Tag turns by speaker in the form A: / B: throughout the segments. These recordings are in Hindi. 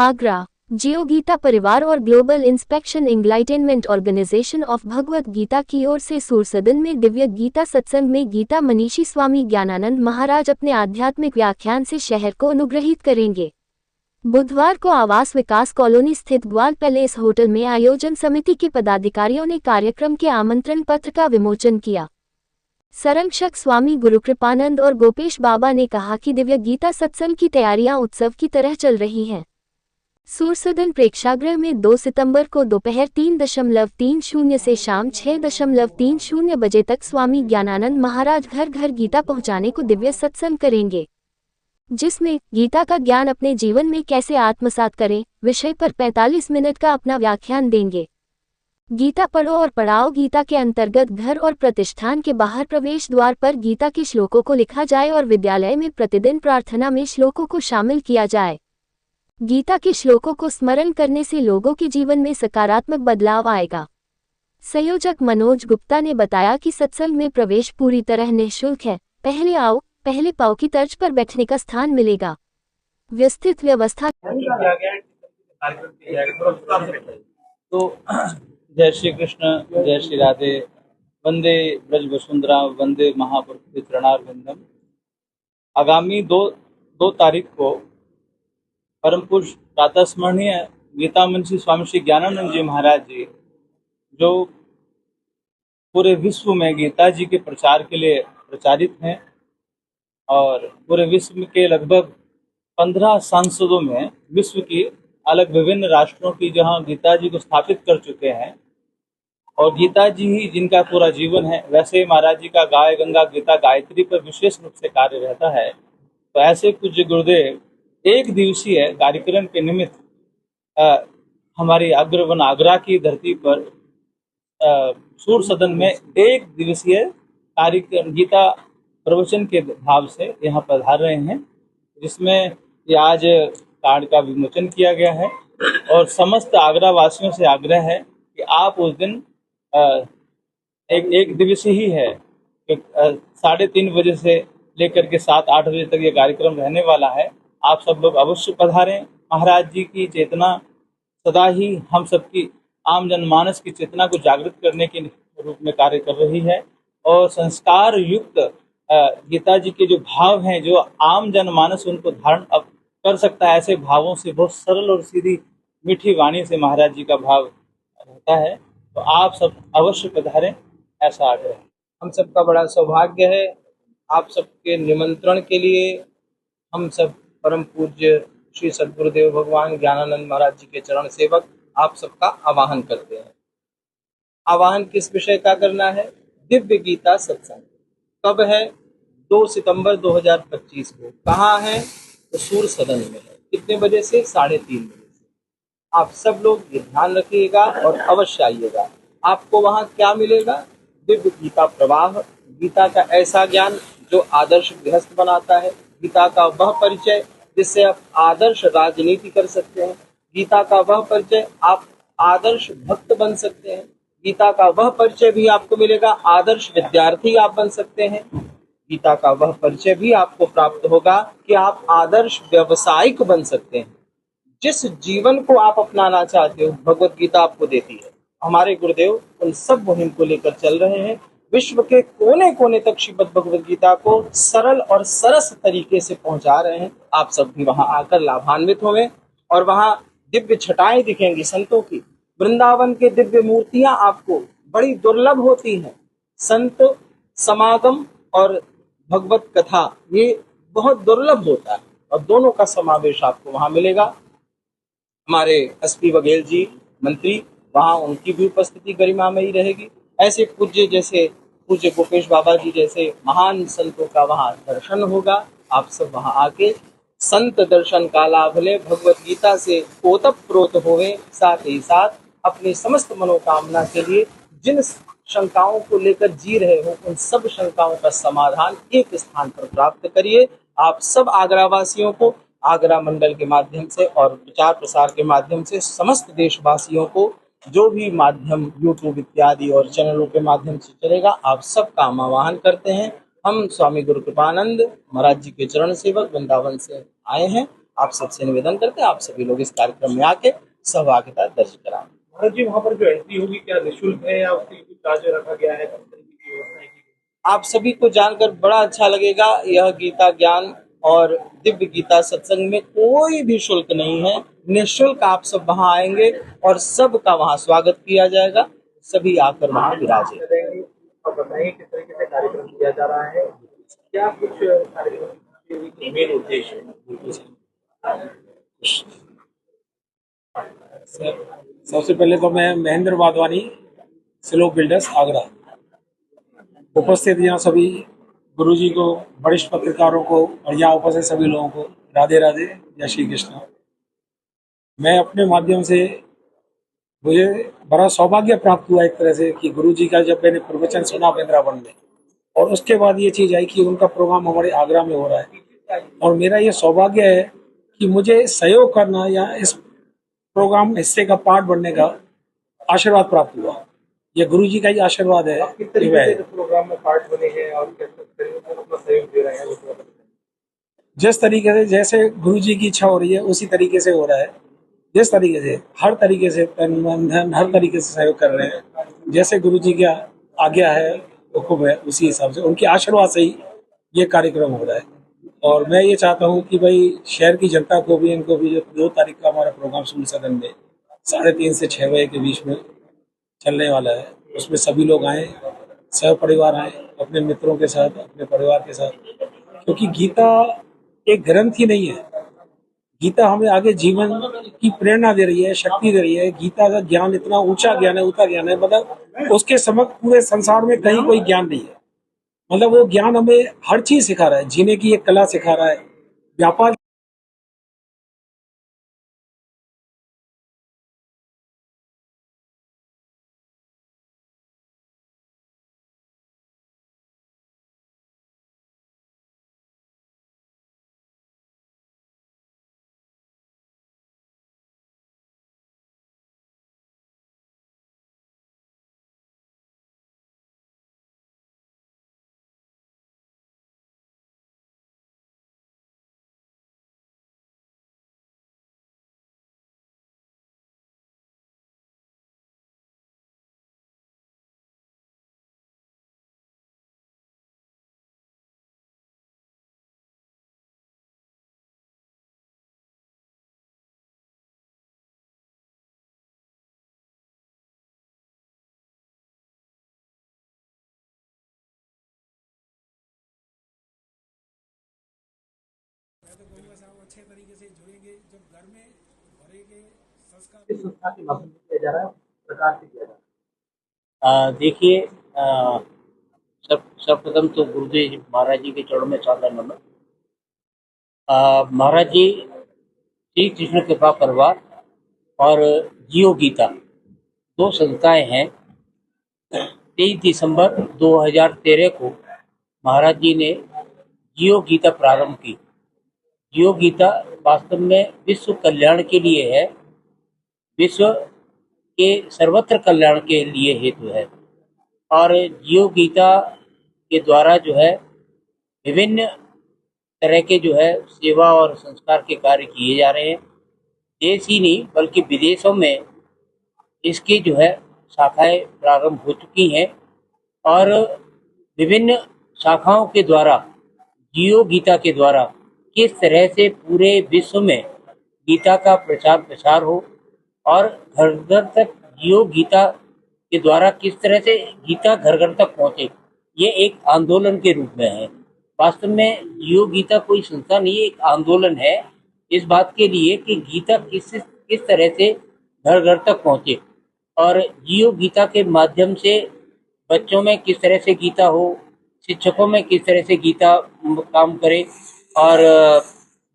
A: आगरा, जियो गीता परिवार और global inspection एंलाइटेनमेंट organisation of Bhagavad Gita की ओर से सूरसदन में दिव्य गीता सत्संग में गीता मनीषी स्वामी ज्ञानानंद महाराज अपने आध्यात्मिक व्याख्यान से शहर को अनुग्रहित करेंगे। बुधवार को आवास विकास कॉलोनी स्थित ग्वाल पैलेस होटल में आयोजन समिति के पदाधिकारियों ने कार्यक्रम के आमंत्रण पत्र का विमोचन किया। संरक्षक स्वामी गुरुकृपानंद और गोपेश बाबा ने कहा कि दिव्य गीता सत्संग की तैयारियां उत्सव की तरह चल रही हैं। सूरसदन प्रेक्षागृह में 2 सितंबर को दोपहर 3:30 से शाम 6:30 बजे तक स्वामी ज्ञानानंद महाराज घर घर गीता पहुंचाने को दिव्य सत्संग करेंगे, जिसमें गीता का ज्ञान अपने जीवन में कैसे आत्मसात करें विषय पर 45 मिनट का अपना व्याख्यान देंगे। गीता पढ़ो और पढ़ाओ गीता के अंतर्गत घर और प्रतिष्ठान के बाहर प्रवेश द्वार पर गीता के श्लोकों को लिखा जाए और विद्यालय में प्रतिदिन प्रार्थना में श्लोकों को शामिल किया जाए। गीता के श्लोकों को स्मरण करने से लोगों के जीवन में सकारात्मक बदलाव आएगा। संयोजक मनोज गुप्ता ने बताया कि सत्संग में प्रवेश पूरी तरह निःशुल्क है। पहले आओ पहले पाओ की तर्ज पर बैठने का स्थान मिलेगा। व्यवस्थित व्यवस्था।
B: तो जय श्री कृष्ण, जय श्री राधे, वंदे ब्रज वसुंधरा, वंदे महापुरुष के चरणारविंदम। आगामी 2 तारीख को परम पुरुष प्रातः स्मरणीय गीता मनीषी स्वामी श्री ज्ञानानंद जी महाराज जी, जो पूरे विश्व में गीता जी के प्रचार के लिए प्रचारित हैं और पूरे विश्व के लगभग 15 सांसदों में विश्व की अलग विभिन्न राष्ट्रों की जहां गीता जी को स्थापित कर चुके हैं और गीता जी ही जिनका पूरा जीवन है, वैसे महाराज जी का गाय गंगा गीता गायत्री पर विशेष रूप से कार्य रहता है। तो ऐसे पूज्य गुरुदेव एक दिवसीय कार्यक्रम के निमित्त हमारी अग्रवन आगरा की धरती पर सूर सदन में एक दिवसीय कार्यक्रम गीता प्रवचन के भाव से यहाँ पधार रहे हैं, जिसमें ये आज कार्ड का विमोचन किया गया है और समस्त आगरा वासियों से आग्रह है कि आप उस दिन एक दिवसीय ही है कि 3:30 बजे से लेकर के 7-8 बजे तक ये कार्यक्रम रहने वाला है। आप सब लोग अवश्य पधारें। महाराज जी की चेतना सदा ही हम सबकी आम जनमानस की चेतना को जागृत करने के रूप में कार्य कर रही है और संस्कार युक्त गीता जी के जो भाव हैं, जो आम जनमानस उनको धारण कर सकता है, ऐसे भावों से बहुत सरल और सीधी मीठी वाणी से महाराज जी का भाव रहता है। तो आप सब अवश्य पधारें, ऐसा आग्रह है। हम सबका बड़ा सौभाग्य है। आप सबके निमंत्रण के लिए हम सब परम पूज्य श्री सद्गुरुदेव भगवान ज्ञानानंद महाराज जी के चरण सेवक आप सबका आवाहन करते हैं। आवाहन किस विषय का करना है? दिव्य गीता सत्संग कब है? 2 सितंबर 2025 को। कहाँ है? तो सूर सदन में है। कितने बजे से? 3:30 बजे से। आप सब लोग ये ध्यान रखिएगा और अवश्य आइएगा। आपको वहाँ क्या मिलेगा? दिव्य गीता प्रवाह, गीता का ऐसा ज्ञान जो आदर्श गृहस्थ बनाता है, गीता का वह परिचय जिससे आप आदर्श राजनीति कर सकते हैं, गीता का वह परिचय आप आदर्श भक्त बन सकते हैं, गीता का वह परिचय भी आपको मिलेगा आदर्श विद्यार्थी आप बन सकते हैं, गीता का वह परिचय भी आपको प्राप्त होगा कि आप आदर्श व्यवसायिक बन सकते हैं। जिस जीवन को आप अपनाना चाहते हो भगवत गीता आपको देती है। हमारे गुरुदेव उन सब मुहिम को लेकर चल रहे हैं। विश्व के कोने कोने तक श्रीमद् भगवद गीता को सरल और सरस तरीके से पहुंचा रहे हैं। आप सब भी वहां आकर लाभान्वित होंगे और वहां दिव्य छटाएं दिखेंगी संतों की। वृंदावन के दिव्य मूर्तियां आपको बड़ी दुर्लभ होती हैं। संत समागम और भगवत कथा ये बहुत दुर्लभ होता है और दोनों का समावेश आपको वहां मिलेगा। हमारे एसपी बघेल जी मंत्री, वहां उनकी भी उपस्थिति गरिमामयी रहेगी। ऐसे पूज्य जैसे पूज्य गोपेश बाबा जी जैसे महान संतों का वहां दर्शन होगा। आप सब वहां आके संत दर्शन का लाभ ले, भगवत गीता से ओतप्रोत होवे, साथ ही साथ अपनी समस्त मनोकामना के लिए जिन शंकाओं को लेकर जी रहे हो उन सब शंकाओं का समाधान एक स्थान पर प्राप्त करिए। आप सब आगरा वासियों को आगरा मंडल के माध्यम से और प्रचार प्रसार के माध्यम से समस्त देशवासियों को जो भी माध्यम यूट्यूब इत्यादि और चैनलों के माध्यम से चलेगा, आप सबका हम आह्वान करते हैं। हम स्वामी गुरु कृपानंद महाराज जी के चरण सेवक वृंदावन से आए हैं
C: आप सबसे निवेदन करते हैं, आप सभी लोग इस कार्यक्रम में आके सहभागिता दर्ज कराएं।
D: भारत जी, वहाँ पर जो एंट्री होगी क्या निःशुल्क है या उसके लिए कुछ चार्ज रखा गया है? किस तरीके की व्यवस्था है?
C: आप सभी को जानकर बड़ा अच्छा लगेगा। यह गीता ज्ञान और दिव्य गीता सत्संग में कोई भी शुल्क नहीं है, निःशुल्क आप सब वहां आएंगे और सबका वहां स्वागत किया जाएगा। सभी आकर वहां विराजे।
D: रहेंगे और बताइए किस तरीके से कार्यक्रम किया जा रहा है, क्या कुछ कार्यक्रम के मेन उद्देश्य है?
E: सबसे पहले तो मैं महेंद्र वाधवानी, स्लोप बिल्डर्स, आगरा। उपस्थित यहाँ सभी गुरुजी को, वरिष्ठ पत्रकारों को और यहाँ उपस्थित सभी लोगों को राधे राधे, जय श्री कृष्ण। मैं अपने माध्यम से, मुझे बड़ा सौभाग्य प्राप्त हुआ एक तरह से कि गुरुजी का जब मैंने प्रवचन सुना वृंदावन में, और उसके बाद ये चीज़ आई कि उनका प्रोग्राम हमारे आगरा में हो रहा है, और मेरा ये सौभाग्य है कि मुझे सहयोग करना या इस प्रोग्राम हिस्से का पार्ट बनने का आशीर्वाद प्राप्त हुआ। ये गुरुजी का ही आशीर्वाद है
D: किस
E: कि
D: तरीके
E: वह
D: से प्रोग्राम में पार्ट बने हैं और किस तरीके से अपना सहयोग दे रहे हैं वो थोड़ा बताएं।
E: जिस तरीके से, जैसे गुरुजी की इच्छा हो रही है उसी तरीके से हो रहा है। जिस तरीके से, हर तरीके से, तन मन धन हर तरीके से सहयोग कर रहे हैं। जैसे गुरुजी की आज्ञा है, हुक्म है, उसी हिसाब से, उनके आशीर्वाद से ही ये कार्यक्रम हो रहा है। और मैं ये चाहता हूँ कि भाई शहर की जनता को भी, इनको भी, जो 2 तारीख का हमारा प्रोग्राम सूर्य सदन में 3:30 से 6 बजे के बीच में चलने वाला है, उसमें सभी लोग आए, सह परिवार आए, अपने मित्रों के साथ, अपने परिवार के साथ। क्योंकि गीता एक ग्रंथ ही नहीं है, गीता हमें आगे जीवन की प्रेरणा दे रही है, शक्ति दे रही है। गीता का ज्ञान इतना ऊंचा ज्ञान है, ऊंचा ज्ञान है, मतलब उसके समक्ष पूरे संसार में कहीं कोई ज्ञान नहीं है। मतलब वो ज्ञान हमें हर चीज सिखा रहा है, जीने की एक कला सिखा रहा है, व्यापार अच्छे तरीके से जुड़ेंगे जब घर में भरेंगे संस्कार।
D: किस संस्था के माध्यम से किया जा रहा है, प्रकार से किया जा रहा है?
F: देखिए, सर्वप्रथम तो गुरुदेव महाराज जी के चरणों में सादर नमन। महाराज जी श्री कृष्ण कृपा परिवार और जियो गीता 2 संस्थाएं हैं। 23 दिसंबर 2013 को महाराज जी ने जियो गीता प्रारंभ की। जियो गीता वास्तव में विश्व कल्याण के लिए है, विश्व के सर्वत्र कल्याण के लिए हेतु है। और जियो गीता के द्वारा जो है विभिन्न तरह के जो है सेवा और संस्कार के कार्य किए जा रहे हैं। देश ही नहीं बल्कि विदेशों में इसकी जो है शाखाएं प्रारंभ हो चुकी हैं, और विभिन्न शाखाओं के द्वारा, जियो गीता के द्वारा किस तरह से पूरे विश्व में गीता का प्रचार प्रसार हो, और घर घर तक जियो गीता के द्वारा किस तरह से गीता घर घर तक पहुंचे, ये एक आंदोलन के रूप में है। वास्तव में जियो गीता कोई संस्था नहीं है, एक आंदोलन है इस बात के लिए कि गीता किस तरह से घर घर तक पहुंचे, और जियो गीता के माध्यम से बच्चों में किस तरह से गीता हो, शिक्षकों में किस तरह से गीता काम करे, और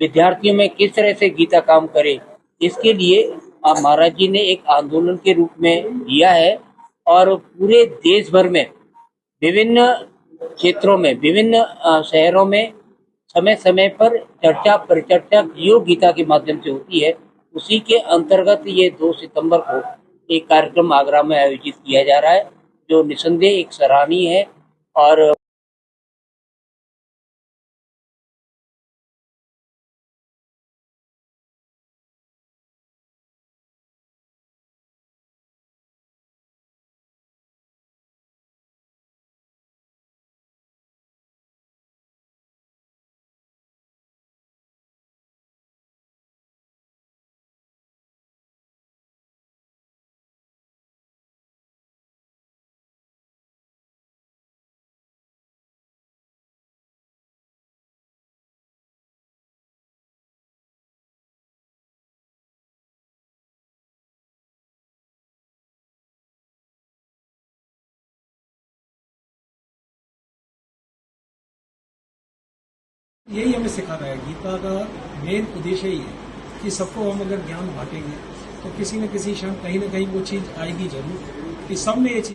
F: विद्यार्थियों में किस तरह से गीता काम करे। इसके लिए महाराज जी ने एक आंदोलन के रूप में लिया है, और पूरे देश भर में विभिन्न क्षेत्रों में, विभिन्न शहरों में समय समय पर चर्चा परिचर्चा जियो गीता के माध्यम से होती है। उसी के अंतर्गत ये 2 सितंबर को एक कार्यक्रम आगरा में आयोजित किया जा रहा है, जो निसंदेह एक सराहनीय है। और
E: यही हमें सिखाना है। गीता का मेन उद्देश्य ही है कि सबको हम अगर ज्ञान बांटेंगे तो किसी न किसी क्षण कहीं ना कहीं वो चीज़ आएगी जरूर कि सब में ये चीज़